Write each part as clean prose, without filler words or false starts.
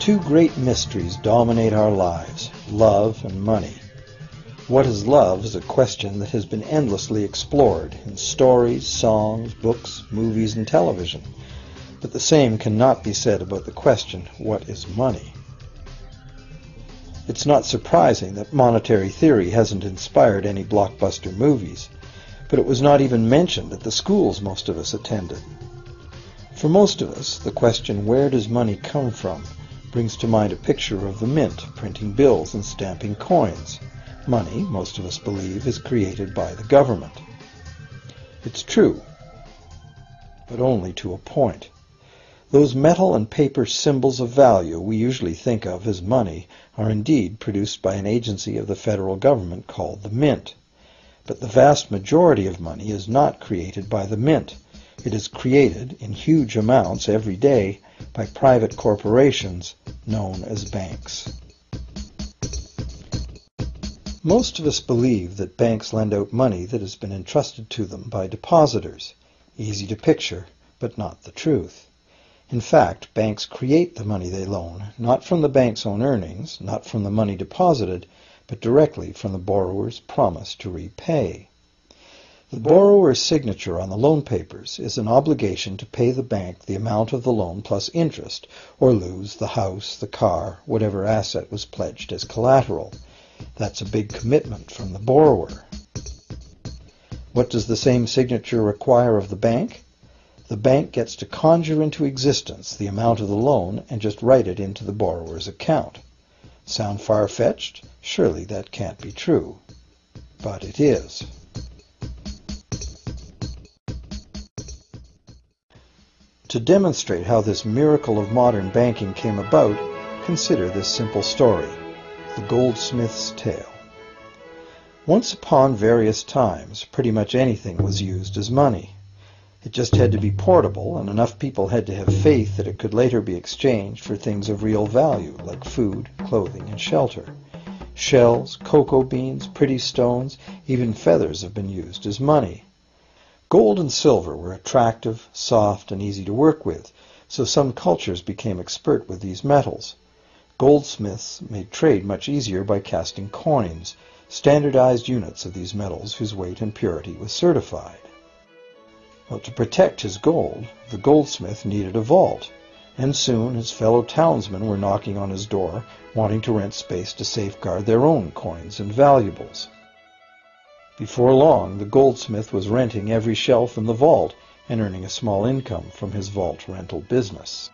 Two great mysteries dominate our lives, love and money. What is love is a question that has been endlessly explored in stories, songs, books, movies, and television. But the same cannot be said about the question, what is money? It's not surprising that monetary theory hasn't inspired any blockbuster movies, but it was not even mentioned at the schools most of us attended. For most of us, the question, where does money come from, brings to mind a picture of the mint printing bills and stamping coins. Money, most of us believe, is created by the government. It's true, but only to a point. Those metal and paper symbols of value we usually think of as money are indeed produced by an agency of the federal government called the Mint. But the vast majority of money is not created by the Mint. It is created in huge amounts every day by private corporations known as banks. Most of us believe that banks lend out money that has been entrusted to them by depositors. Easy to picture, but not the truth. In fact, banks create the money they loan, not from the bank's own earnings, not from the money deposited, but directly from the borrower's promise to repay. The borrower's signature on the loan papers is an obligation to pay the bank the amount of the loan plus interest, or lose the house, the car, whatever asset was pledged as collateral. That's a big commitment from the borrower. What does the same signature require of the bank? The bank gets to conjure into existence the amount of the loan and just write it into the borrower's account. Sound far-fetched? Surely that can't be true. But it is. To demonstrate how this miracle of modern banking came about, consider this simple story, the goldsmith's tale. Once upon various times, pretty much anything was used as money. It just had to be portable, and enough people had to have faith that it could later be exchanged for things of real value, like food, clothing, and shelter. Shells, cocoa beans, pretty stones, even feathers have been used as money. Gold and silver were attractive, soft, and easy to work with, so some cultures became expert with these metals. Goldsmiths made trade much easier by casting coins, standardized units of these metals whose weight and purity was certified. Well, to protect his gold, the goldsmith needed a vault, and soon his fellow townsmen were knocking on his door, wanting to rent space to safeguard their own coins and valuables. Before long, the goldsmith was renting every shelf in the vault and earning a small income from his vault rental business.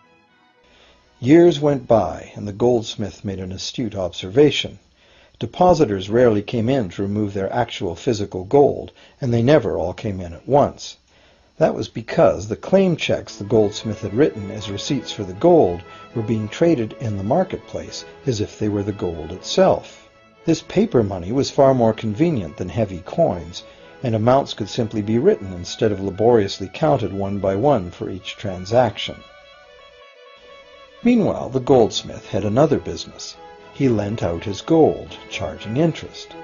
Years went by, and the goldsmith made an astute observation. Depositors rarely came in to remove their actual physical gold, and they never all came in at once. That was because the claim checks the goldsmith had written as receipts for the gold were being traded in the marketplace as if they were the gold itself. This paper money was far more convenient than heavy coins, and amounts could simply be written instead of laboriously counted one by one for each transaction. Meanwhile, the goldsmith had another business. He lent out his gold, charging interest.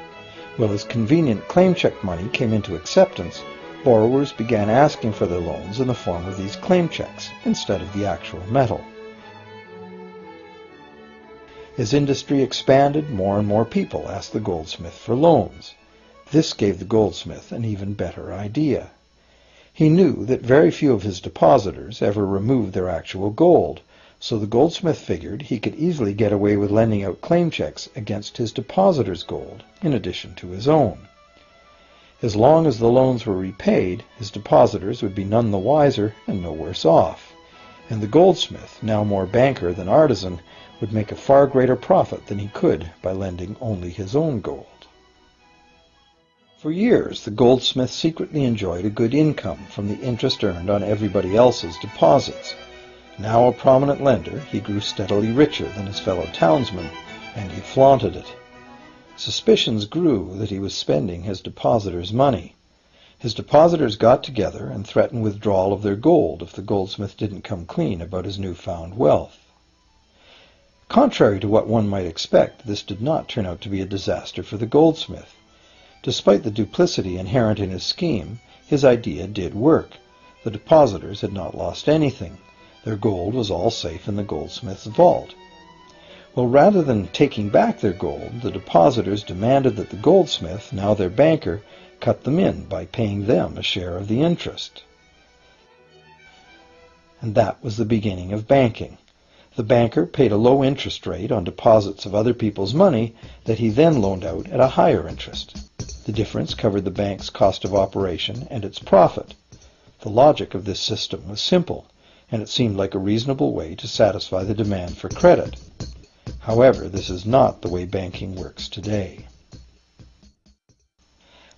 Well, as convenient claim check money came into acceptance, borrowers began asking for their loans in the form of these claim checks instead of the actual metal. As industry expanded, more and more people asked the goldsmith for loans. This gave the goldsmith an even better idea. He knew that very few of his depositors ever removed their actual gold, so the goldsmith figured he could easily get away with lending out claim checks against his depositors' gold, in addition to his own. As long as the loans were repaid, his depositors would be none the wiser and no worse off, and the goldsmith, now more banker than artisan, would make a far greater profit than he could by lending only his own gold. For years, the goldsmith secretly enjoyed a good income from the interest earned on everybody else's deposits. Now a prominent lender, he grew steadily richer than his fellow townsmen, and he flaunted it. Suspicions grew that he was spending his depositors' money. His depositors got together and threatened withdrawal of their gold if the goldsmith didn't come clean about his newfound wealth. Contrary to what one might expect, this did not turn out to be a disaster for the goldsmith. Despite the duplicity inherent in his scheme, his idea did work. The depositors had not lost anything. Their gold was all safe in the goldsmith's vault. Well, rather than taking back their gold, the depositors demanded that the goldsmith, now their banker, cut them in by paying them a share of the interest. And that was the beginning of banking. The banker paid a low interest rate on deposits of other people's money that he then loaned out at a higher interest. The difference covered the bank's cost of operation and its profit. The logic of this system was simple, and it seemed like a reasonable way to satisfy the demand for credit. However, this is not the way banking works today.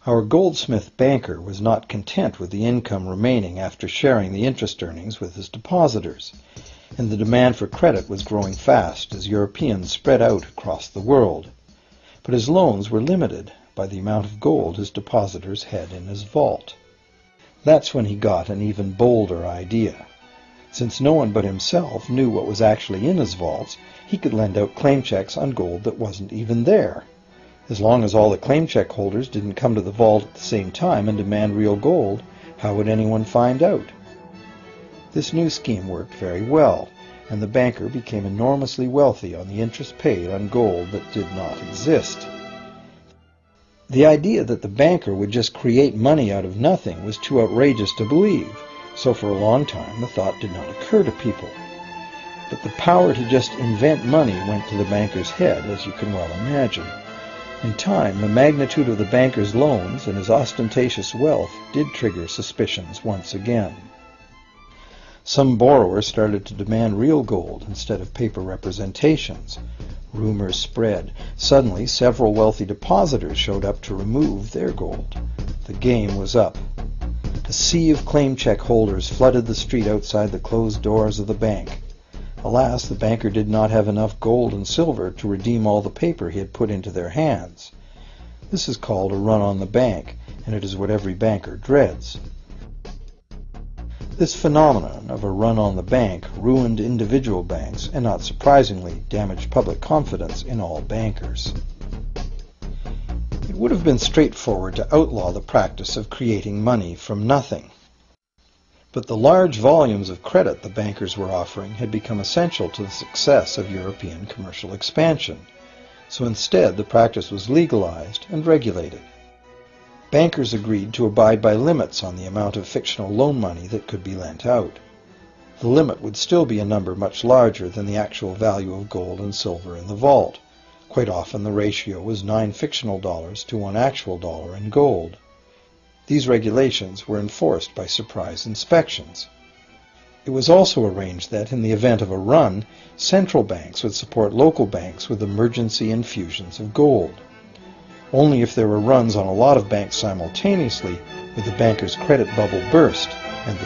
Our goldsmith banker was not content with the income remaining after sharing the interest earnings with his depositors, and the demand for credit was growing fast as Europeans spread out across the world. But his loans were limited by the amount of gold his depositors had in his vault. That's when he got an even bolder idea. Since no one but himself knew what was actually in his vaults, he could lend out claim checks on gold that wasn't even there. As long as all the claim check holders didn't come to the vault at the same time and demand real gold, how would anyone find out? This new scheme worked very well, and the banker became enormously wealthy on the interest paid on gold that did not exist. The idea that the banker would just create money out of nothing was too outrageous to believe, so for a long time the thought did not occur to people. But the power to just invent money went to the banker's head, as you can well imagine. In time, the magnitude of the banker's loans and his ostentatious wealth did trigger suspicions once again. Some borrowers started to demand real gold instead of paper representations. Rumors spread. Suddenly, several wealthy depositors showed up to remove their gold. The game was up. A sea of claim check holders flooded the street outside the closed doors of the bank. Alas, the banker did not have enough gold and silver to redeem all the paper he had put into their hands. This is called a run on the bank, and it is what every banker dreads. This phenomenon of a run on the bank ruined individual banks and, not surprisingly, damaged public confidence in all bankers. It would have been straightforward to outlaw the practice of creating money from nothing. But the large volumes of credit the bankers were offering had become essential to the success of European commercial expansion, so instead the practice was legalized and regulated. Bankers agreed to abide by limits on the amount of fictional loan money that could be lent out. The limit would still be a number much larger than the actual value of gold and silver in the vault. Quite often the ratio was 9 fictional dollars to 1 actual dollar in gold. These regulations were enforced by surprise inspections. It was also arranged that, in the event of a run, central banks would support local banks with emergency infusions of gold. Only if there were runs on a lot of banks simultaneously would the banker's credit bubble burst and the